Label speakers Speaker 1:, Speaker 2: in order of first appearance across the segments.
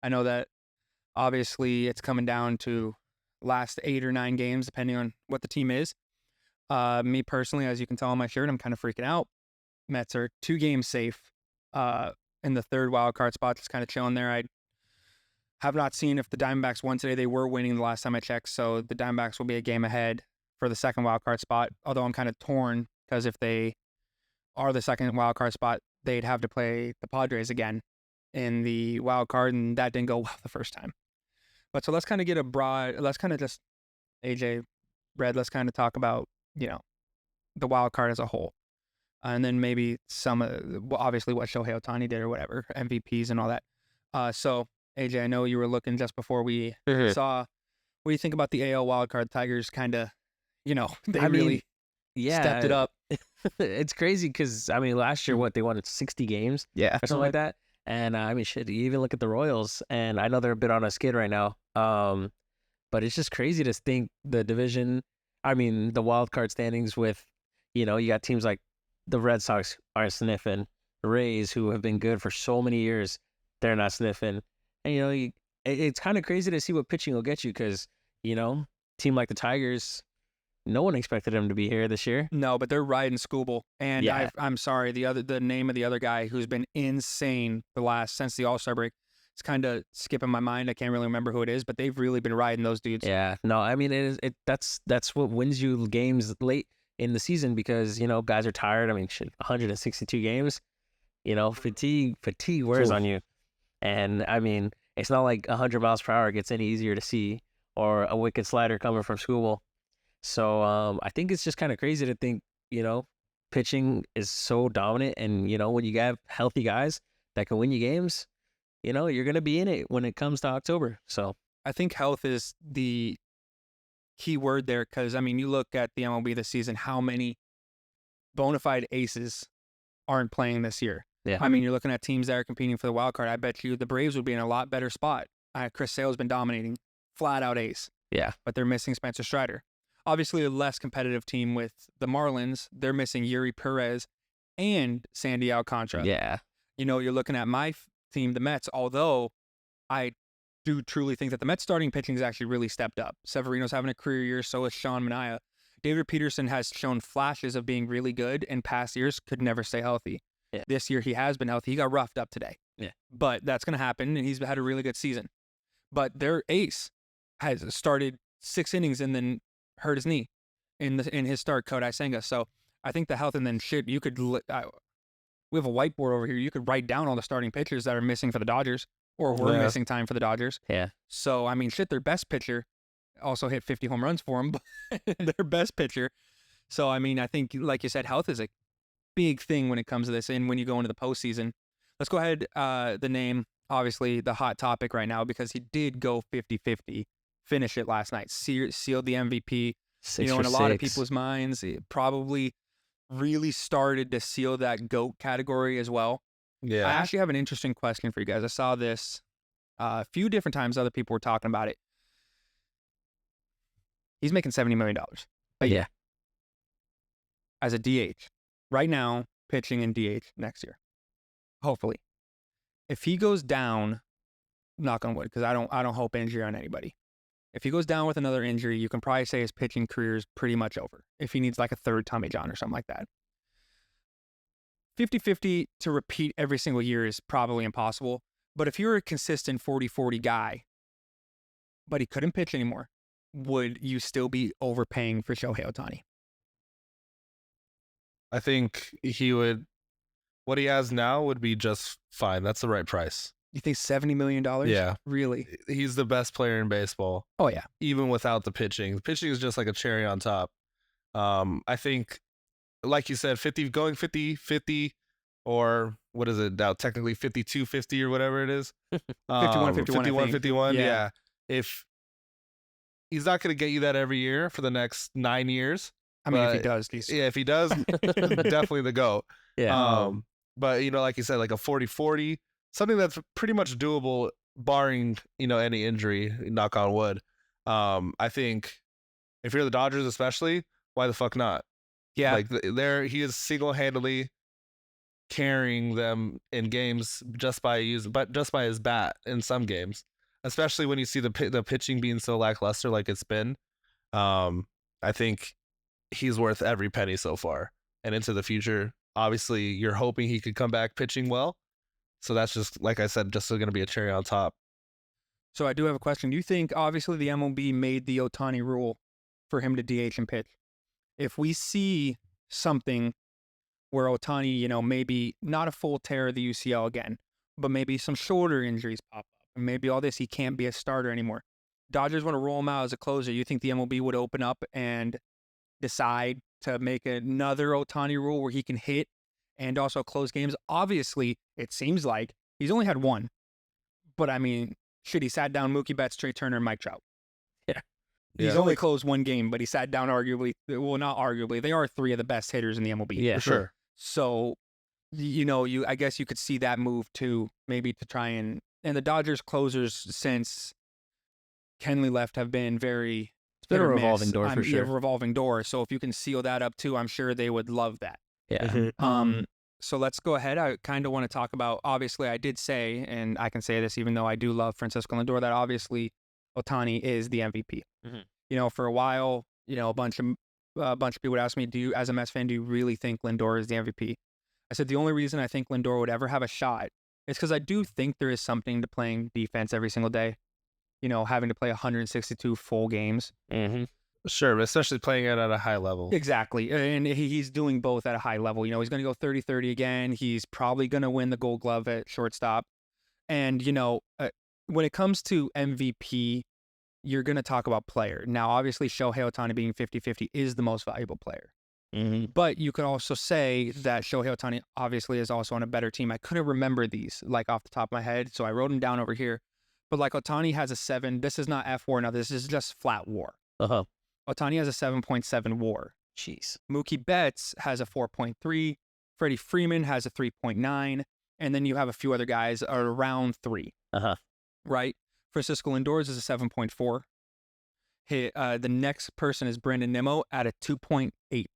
Speaker 1: I know that obviously it's coming down to last 8 or 9 games, depending on what the team is. Me personally, as you can tell on my shirt, I'm kind of freaking out. Mets are 2 games safe in the third wild card spot, just kind of chilling there. I have not seen if the Diamondbacks won today. They were winning the last time I checked, so the Diamondbacks will be a game ahead for the second wild card spot. Although I'm kind of torn because if they are the second wild card spot, they'd have to play the Padres again in the wild card, and that didn't go well the first time. But so let's kind of get a broad. Let's kind of just AJ, Red. Let's kind of talk about the wild card as a whole, and then maybe some obviously what Shohei Ohtani did or whatever MVPs and all that. So AJ, I know you were looking just before we saw. What do you think about the AL wildcard? Tigers kind of, they really stepped it up.
Speaker 2: It's crazy because, last year, they won 60 games
Speaker 1: Yeah.
Speaker 2: or something like that. And, shit, you even look at the Royals, and I know they're a bit on a skid right now. But it's just crazy to think the division, the wild card standings with, you got teams like the Red Sox aren't sniffing, the Rays, who have been good for so many years, they're not sniffing. And, it's kind of crazy to see what pitching will get you because, team like the Tigers, no one expected them to be here this year.
Speaker 1: No, but they're riding Scooble. And
Speaker 2: Yeah.
Speaker 1: I'm sorry, the name of the other guy who's been insane since the All-Star break, it's kind of skipping my mind. I can't really remember who it is, but they've really been riding those dudes.
Speaker 2: Yeah. No, that's what wins you games late in the season because, guys are tired. 162 games, fatigue wears on you. And it's not like 100 miles per hour gets any easier to see or a wicked slider coming from Scooble. So I think it's just kind of crazy to think, pitching is so dominant. And, when you have healthy guys that can win you games, you're going to be in it when it comes to October. So
Speaker 1: I think health is the key word there because, you look at the MLB this season, how many bona fide aces aren't playing this year.
Speaker 2: Yeah.
Speaker 1: You're looking at teams that are competing for the wild card. I bet you the Braves would be in a lot better spot. Chris Sale's been dominating, flat out ace.
Speaker 2: Yeah.
Speaker 1: But they're missing Spencer Strider. Obviously, a less competitive team with the Marlins. They're missing Yuri Perez and Sandy Alcantara.
Speaker 2: Yeah.
Speaker 1: You're looking at my team, the Mets, although I do truly think that the Mets starting pitching has actually really stepped up. Severino's having a career year, so is Sean Manaea. David Peterson has shown flashes of being really good in past years, could never stay healthy.
Speaker 2: Yeah.
Speaker 1: This year he has been healthy. He got roughed up today.
Speaker 2: Yeah.
Speaker 1: But that's going to happen, and he's had a really good season. But their ace has started 6 innings and then hurt his knee in his start, Kodai Senga. So I think the health, and then shit, you could we have a whiteboard over here. You could write down all the starting pitchers that are missing for the Dodgers or were missing time for the Dodgers.
Speaker 2: Yeah.
Speaker 1: So, shit, their best pitcher also hit 50 home runs for them, but their best pitcher. So, I think, like you said, health is a big thing when it comes to this. And when you go into the postseason, let's go ahead. The name, obviously, the hot topic right now because he did go 50-50, finish it last night, sealed the MVP. In a lot of people's minds, it probably really started to seal that GOAT category as well.
Speaker 3: Yeah.
Speaker 1: I actually have an interesting question for you guys. I saw this a few different times. Other people were talking about it. He's making $70 million.
Speaker 2: Yeah.
Speaker 1: As a DH. Right now, pitching in DH next year. Hopefully. If he goes down, knock on wood, because I don't hope injury on anybody. If he goes down with another injury, you can probably say his pitching career is pretty much over. If he needs like a third Tommy John or something like that. 50-50 to repeat every single year is probably impossible. But if you're a consistent 40-40 guy, but he couldn't pitch anymore, would you still be overpaying for Shohei Ohtani?
Speaker 3: I think he would. What he has now would be just fine. That's the right price.
Speaker 1: You think $70 million?
Speaker 3: Yeah.
Speaker 1: Really?
Speaker 3: He's the best player in baseball.
Speaker 1: Oh, yeah.
Speaker 3: Even without the pitching. The pitching is just like a cherry on top. I think, like you said, 50-50, or what is it now? Technically 52-50 or whatever it is.
Speaker 1: 51-51.
Speaker 3: Yeah. If he's not going to get you that every year for the next 9 years.
Speaker 1: If he does.
Speaker 3: If he does, definitely the GOAT.
Speaker 2: Yeah.
Speaker 3: But, like you said, like a 40-40, something that's pretty much doable, barring, any injury, knock on wood. I think if you're the Dodgers especially, why the fuck not?
Speaker 1: Yeah.
Speaker 3: Like he is single-handedly carrying them in games just by his bat in some games, especially when you see the pitching being so lackluster like it's been. I think he's worth every penny so far, and into the future. Obviously, you're hoping he could come back pitching well. So that's just, like I said, just going to be a cherry on top.
Speaker 1: So I do have a question. Do you think, obviously, the MLB made the Ohtani rule for him to DH and pitch? If we see something where Ohtani, maybe not a full tear of the UCL again, but maybe some shoulder injuries pop up, and maybe all this, he can't be a starter anymore. Dodgers want to roll him out as a closer. You think the MLB would open up and decide to make another Ohtani rule where he can hit and also close games? Obviously, it seems like he's only had one. But, I mean, shit, he sat down Mookie Betts, Trey Turner, and Mike Trout.
Speaker 2: Yeah.
Speaker 1: He's only closed one game, but he sat down arguably. Well, not arguably. They are three of the best hitters in the MLB.
Speaker 2: Yeah,
Speaker 3: for sure.
Speaker 1: So, I guess you could see that move too, maybe to try and the Dodgers closers since Kenley left have been very.
Speaker 2: It's been a revolving door for sure.
Speaker 1: Yeah, revolving door. So if you can seal that up too, I'm sure they would love that.
Speaker 2: Yeah.
Speaker 1: So let's go ahead. I kind of want to talk about, obviously I did say, and I can say this even though I do love Francisco Lindor, that obviously Ohtani is the MVP. For a while, a bunch of people would ask me, do you, as a Mets fan, do you really think Lindor is the MVP? I said the only reason I think Lindor would ever have a shot is because I do think there is something to playing defense every single day. Having to play 162 full games.
Speaker 3: Sure, but especially playing it at a high level.
Speaker 1: Exactly. And he's doing both at a high level. He's going to go 30-30 again. He's probably going to win the Gold Glove at shortstop. And, when it comes to MVP, you're going to talk about player. Now, obviously, Shohei Ohtani being 50-50 is the most valuable player. But you could also say that Shohei Ohtani obviously is also on a better team. I couldn't remember these off the top of my head, so I wrote them down over here. But Ohtani has a 7. This is not F WAR now. This is just flat WAR. Ohtani has a 7.7 WAR.
Speaker 2: Jeez.
Speaker 1: Mookie Betts has a 4.3. Freddie Freeman has a 3.9. And then you have a few other guys around 3. Right? Francisco Lindor's is a 7.4. The next person is Brandon Nimmo at a 2.8.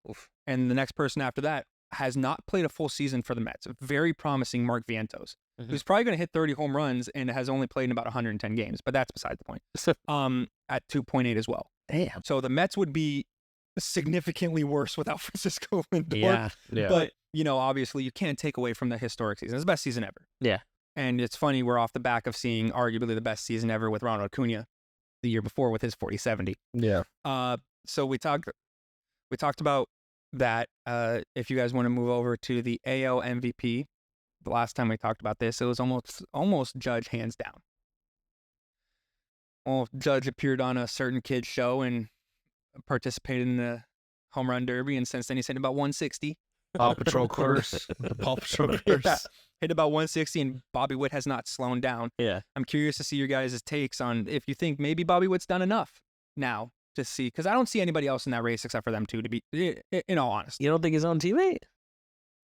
Speaker 2: Oof.
Speaker 1: And the next person after that has not played a full season for the Mets. Very promising Mark Vientos, who's probably going to hit 30 home runs and has only played in about 110 games, but that's beside the point. At 2.8 as well.
Speaker 2: Damn.
Speaker 1: So the Mets would be significantly worse without Francisco Lindor.
Speaker 2: Yeah.
Speaker 1: But, obviously you can't take away from the historic season. It's the best season ever.
Speaker 2: Yeah.
Speaker 1: And it's funny, we're off the back of seeing arguably the best season ever with Ronald Acuna the year before with his 40-70.
Speaker 3: Yeah.
Speaker 1: So we talked about that. If you guys want to move over to the AL MVP, the last time we talked about this, it was almost Judge hands down. Well, Judge appeared on a certain kid's show and participated in the home run derby, and since then he's hit about 160.
Speaker 3: Paw Patrol course. The Paw Patrol course.
Speaker 1: Yeah. Hit about 160, and Bobby Witt has not slowed down.
Speaker 2: Yeah.
Speaker 1: I'm curious to see your guys' takes on if you think maybe Bobby Witt's done enough now to see, because I don't see anybody else in that race except for them two, to be, in all honesty.
Speaker 2: You don't think his own teammate?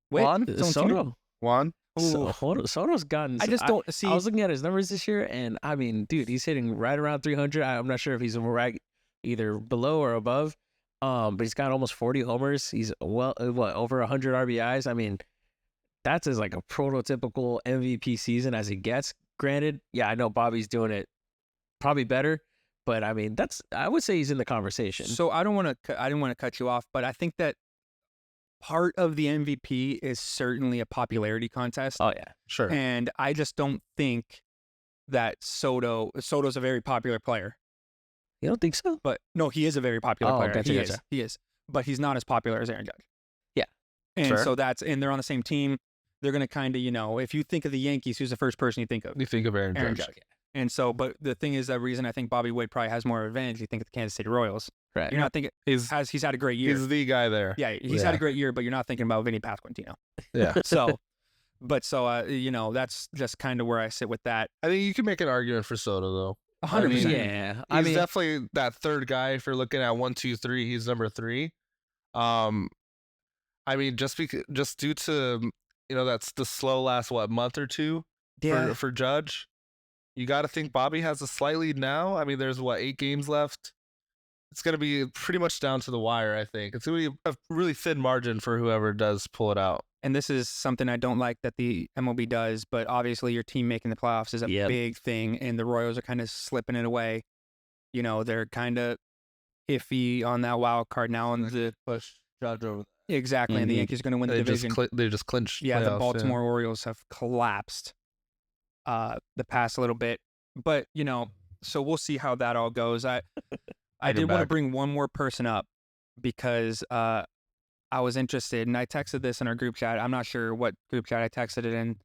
Speaker 1: Witt?
Speaker 3: Juan?
Speaker 1: His own
Speaker 2: Soto.
Speaker 1: teammate?
Speaker 3: Juan?
Speaker 2: Soto's gotten.
Speaker 1: I just don't see.
Speaker 2: I was looking at his numbers this year, and I mean, dude, he's hitting right around 300. I'm not sure if he's either below or above. But he's got almost 40 homers. He's over 100 RBIs. I mean, that's as like a prototypical MVP season as it gets. Granted, yeah, I know Bobby's doing it probably better, but I mean, I would say he's in the conversation.
Speaker 1: So I didn't want to cut you off, but I think that part of the MVP is certainly a popularity contest.
Speaker 2: Oh yeah,
Speaker 3: Sure.
Speaker 1: And I just don't think that Soto's a very popular player.
Speaker 2: you don't think so?
Speaker 1: But no, he is a very popular player.
Speaker 2: Gotcha.
Speaker 1: He is. But he's not as popular as Aaron Judge.
Speaker 2: Yeah.
Speaker 1: And
Speaker 3: Sure.
Speaker 1: so and they're on the same team. They're going to kind of, if you think of the Yankees, who's the first person you think of?
Speaker 3: You think of Aaron Judge.
Speaker 1: Judge. And so, but the thing is, the reason I think Bobby Witt probably has more advantage, you think of the Kansas City Royals.
Speaker 2: Right.
Speaker 1: You're not thinking, he's had a great year.
Speaker 3: He's the guy there.
Speaker 1: Yeah, he's had a great year, but you're not thinking about Vinny Pasquantino.
Speaker 3: Yeah.
Speaker 1: So, that's just kind of where I sit with that.
Speaker 3: I think you can make an argument for Soto, though.
Speaker 1: 100%.
Speaker 2: Yeah.
Speaker 3: He's definitely that third guy. If you're looking at 1, 2, 3, he's number 3. I mean, just due to that's the slow last month or two for Judge. You got to think Bobby has a slight lead now. I mean, there's 8 games left. It's going to be pretty much down to the wire, I think. It's going to be a really thin margin for whoever does pull it out.
Speaker 1: and this is something I don't like that the MLB does, but obviously your team making the playoffs is a big thing, and the Royals are kind of slipping it away. You know, they're kind of iffy on that wild card now, and the
Speaker 4: push Judge over.
Speaker 1: exactly, and the Yankees are going to win the division.
Speaker 3: They just clinched.
Speaker 1: Yeah, the
Speaker 3: playoffs,
Speaker 1: Baltimore Orioles have collapsed the past little bit, but you know, so we'll see how that all goes. I did want to bring one more person up because I was interested, and I texted this in our group chat. I'm not sure what group chat I texted it in,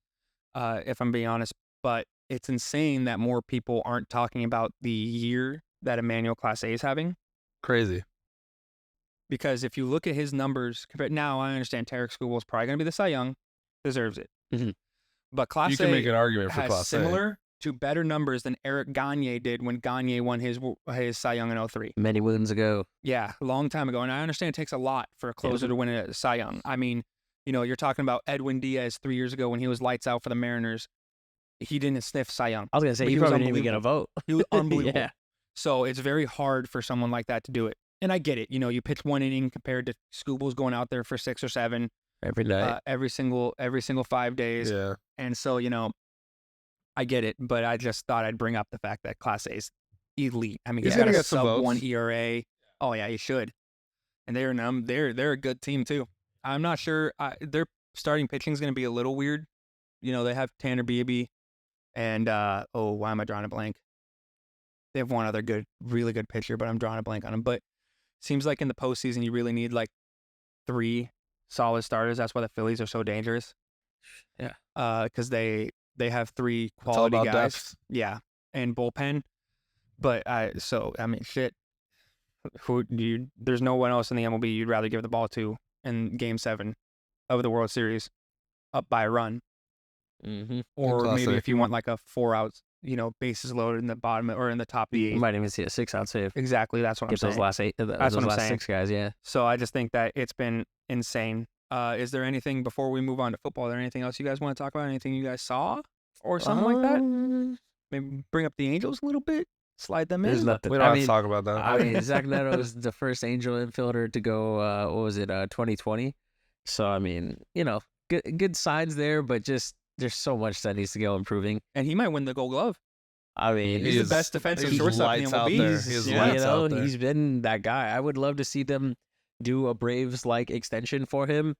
Speaker 1: if I'm being honest, but it's insane that more people aren't talking about the year that Emmanuel Clase is having.
Speaker 3: Crazy.
Speaker 1: Because if you look at his numbers, now I understand Tarek Skubal is probably going to be the Cy Young, deserves it.
Speaker 2: Mm-hmm.
Speaker 1: But Clase
Speaker 3: you can make an argument for
Speaker 1: has
Speaker 3: Clase.
Speaker 1: similar to better numbers than Eric Gagne did when Gagne won his Cy Young in 03.
Speaker 2: Many moons ago.
Speaker 1: Yeah, a long time ago. And I understand it takes a lot for a closer to win a Cy Young. I mean, you know, you're talking about Edwin Diaz 3 years ago when he was lights out for the Mariners. He didn't sniff Cy Young.
Speaker 2: I was going to say, he probably didn't even get a vote.
Speaker 1: He was unbelievable.
Speaker 2: Yeah.
Speaker 1: So it's very hard for someone like that to do it. And I get it. You know, you pitch one inning compared to Skubal's going out there for 6 or 7
Speaker 2: every night,
Speaker 1: every single 5 days.
Speaker 3: Yeah.
Speaker 1: And so, you know, I get it, but I just thought I'd bring up the fact that Clase is elite. I mean, he's got a sub-1 ERA. Oh yeah, he should. And they're a good team too. I'm not sure their starting pitching is going to be a little weird. You know, they have Tanner Beebe and why am I drawing a blank? They have one other really good pitcher, but I'm drawing a blank on him. But seems like in the postseason you really need like 3 solid starters. That's why the Phillies are so dangerous.
Speaker 2: Yeah.
Speaker 1: Because they have 3 quality guys.
Speaker 3: Depth.
Speaker 1: Yeah, and bullpen. But I mean, shit. There's no one else in the MLB you'd rather give the ball to in Game 7 of the World Series, up by a run.
Speaker 2: Mm-hmm.
Speaker 1: Or maybe if you want like a 4 outs, you know, bases loaded in the bottom or in the top of the 8.
Speaker 2: You might even see a 6-out save.
Speaker 1: Exactly, that's what I'm saying.
Speaker 2: Get those last 8.
Speaker 1: That's what I'm saying.
Speaker 2: 6 guys. Yeah.
Speaker 1: So I just think that it's been insane. Is there anything before we move on to football? Is there anything else you guys want to talk about? Anything you guys saw or something like that? Maybe bring up the Angels a little bit. Slide them
Speaker 2: There's
Speaker 1: in.
Speaker 2: nothing.
Speaker 3: We don't have to talk about that.
Speaker 2: I mean, Zach Neto is the first Angel infielder to go. What was it? 2020. So I mean, you know, good signs there, but just there's so much that needs to go improving.
Speaker 1: And he might win the Gold Glove.
Speaker 2: I mean,
Speaker 1: he's the best defensive shortstop in the MLB.
Speaker 2: He's been that guy. I would love to see them do a Braves-like extension for him.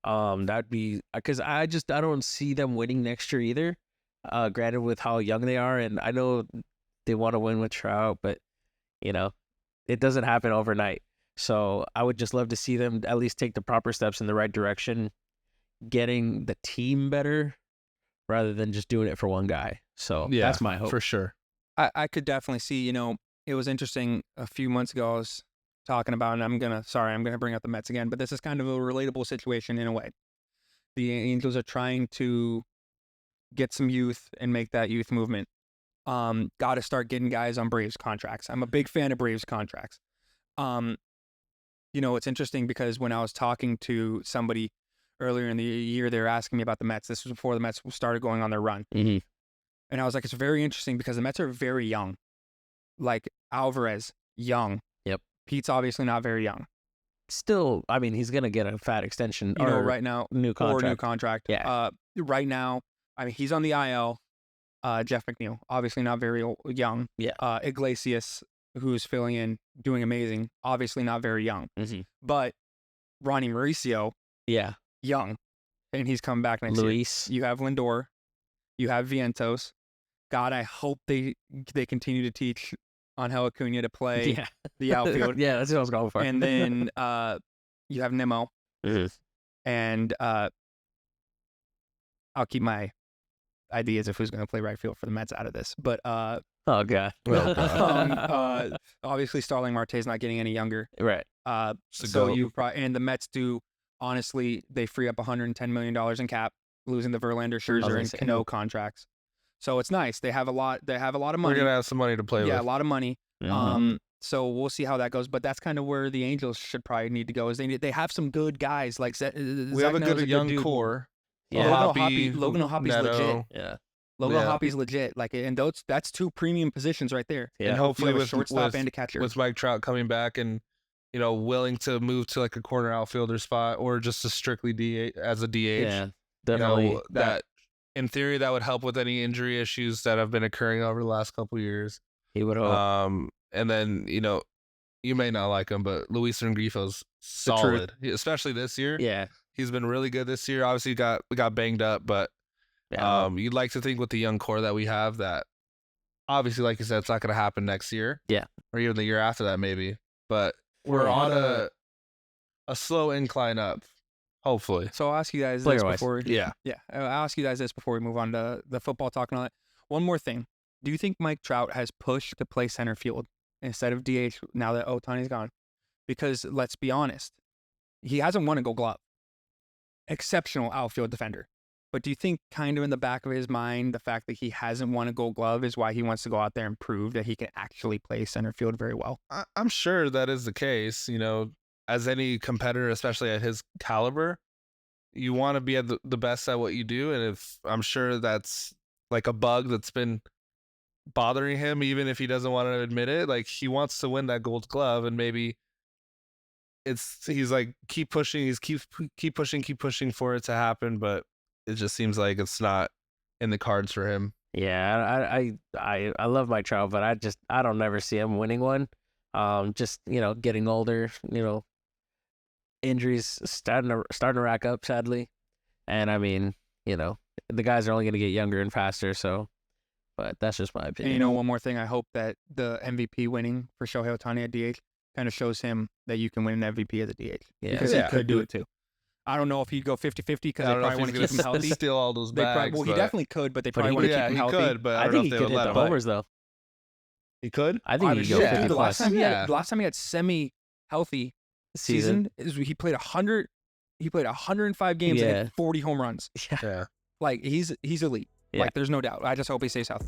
Speaker 2: That'd be because I don't see them winning next year either. Granted, with how young they are, and I know they want to win with Trout, but you know, it doesn't happen overnight. So I would just love to see them at least take the proper steps in the right direction, getting the team better rather than just doing it for one guy. So
Speaker 3: yeah,
Speaker 2: that's my hope.
Speaker 3: For sure.
Speaker 1: I could definitely see, you know, it was interesting a few months ago I was talking about, and I'm going to bring up the Mets again, but this is kind of a relatable situation in a way. The Angels are trying to get some youth and make that youth movement. Got to start getting guys on Braves contracts. I'm a big fan of Braves contracts. You know, it's interesting because when I was talking to somebody earlier in the year, they were asking me about the Mets. This was before the Mets started going on their run.
Speaker 2: Mm-hmm.
Speaker 1: And I was like, it's very interesting because the Mets are very young. Like Alvarez, young.
Speaker 2: Yep.
Speaker 1: Pete's obviously not very young.
Speaker 2: Still, I mean, he's going to get a fat extension.
Speaker 1: You know, right now.
Speaker 2: New contract.
Speaker 1: Or new contract.
Speaker 2: Yeah.
Speaker 1: Right now, I mean, he's on the IL. Jeff McNeil, obviously not very young.
Speaker 2: Yeah.
Speaker 1: Iglesias, who's filling in, doing amazing. Obviously not very young.
Speaker 2: Mm-hmm.
Speaker 1: But Ronnie Mauricio,
Speaker 2: yeah,
Speaker 1: young. And he's coming back next
Speaker 2: Luis.
Speaker 1: year. You have Lindor. You have Vientos. God, I hope they continue to teach Angel Acuna to play the outfield.
Speaker 2: Yeah, that's what I was going for.
Speaker 1: And then you have Nimmo.
Speaker 2: Mm-hmm.
Speaker 1: And I'll keep my ideas of who's going to play right field for the Mets out of this. But
Speaker 2: oh god.
Speaker 1: Obviously Starling Marte's not getting any younger.
Speaker 2: Right.
Speaker 1: So you probably, and the Mets do, honestly, they free up $110 million in cap, losing the Verlander, Scherzer, and Cano contracts. So it's nice. They have a lot of money.
Speaker 3: We're going to have some money to play with.
Speaker 1: Yeah, a lot of money.
Speaker 2: Mm-hmm.
Speaker 1: So we'll see how that goes. But that's kind of where the Angels should probably need to go. Is they have some good guys. Like
Speaker 3: we have a good young core.
Speaker 2: Yeah.
Speaker 1: Logan O'Hoppy's legit.
Speaker 2: Yeah.
Speaker 1: Logan O'Hoppy's legit. Like, and that's 2 premium positions right there.
Speaker 2: Yeah.
Speaker 3: And hopefully with
Speaker 1: shortstop and a catcher.
Speaker 3: With Mike Trout coming back and willing to move to like a corner outfielder spot or just a strictly DH as a DH.
Speaker 2: Yeah, definitely.
Speaker 3: That in theory that would help with any injury issues that have been occurring over the last couple of years.
Speaker 2: He would hope.
Speaker 3: And then you may not like him, but Luis Rengiffo's solid, especially this year.
Speaker 2: Yeah,
Speaker 3: he's been really good this year. Obviously, we got banged up, but you'd like to think with the young core that we have that obviously, like you said, it's not going to happen next year.
Speaker 2: Yeah,
Speaker 3: or even the year after that, maybe. But we're on a slow incline up, hopefully.
Speaker 1: So I'll ask you guys
Speaker 2: Player
Speaker 1: this
Speaker 2: wise.
Speaker 1: before.
Speaker 3: Yeah.
Speaker 1: I'll ask you guys this before we move on to the football talk and all that. One more thing. Do you think Mike Trout has pushed to play center field instead of DH now that Ohtani's gone? Because let's be honest, he hasn't won a Gold Glove. Exceptional outfield defender. But do you think kind of in the back of his mind, the fact that he hasn't won a Gold Glove is why he wants to go out there and prove that he can actually play center field very well?
Speaker 3: I'm sure that is the case. As any competitor, especially at his caliber, you want to be at the best at what you do. And if I'm sure that's like a bug that's been bothering him, even if he doesn't want to admit it, like he wants to win that Gold Glove, and maybe he's like keep pushing, keep pushing for it to happen, but it just seems like it's not in the cards for him.
Speaker 2: Yeah, I love Mike Trout, but I don't never see him winning one. Just getting older, injuries starting to rack up, sadly, and I mean, the guys are only going to get younger and faster, so. But that's just my opinion.
Speaker 1: And one more thing, I hope that the MVP winning for Shohei Ohtani at DH kind of shows him that you can win an MVP as a DH.
Speaker 2: Yeah.
Speaker 1: Because he could do it too. I don't know if he'd go 50-50 because they probably want to keep him healthy.
Speaker 3: Steal all those bags.
Speaker 1: He definitely could, but they probably want to keep him healthy.
Speaker 3: He could, but I don't
Speaker 2: think
Speaker 3: know
Speaker 2: he
Speaker 3: if
Speaker 2: could
Speaker 3: they
Speaker 2: hit
Speaker 3: would
Speaker 2: the
Speaker 3: let him.
Speaker 2: homers though.
Speaker 3: He could?
Speaker 2: I think he could go 50
Speaker 1: The
Speaker 2: plus.
Speaker 1: last time he had semi-healthy season he played 100. He played 105 games and hit 40 home runs.
Speaker 2: Yeah.
Speaker 1: Like he's elite.
Speaker 2: Yeah.
Speaker 1: Like there's no doubt. I just hope he stays healthy.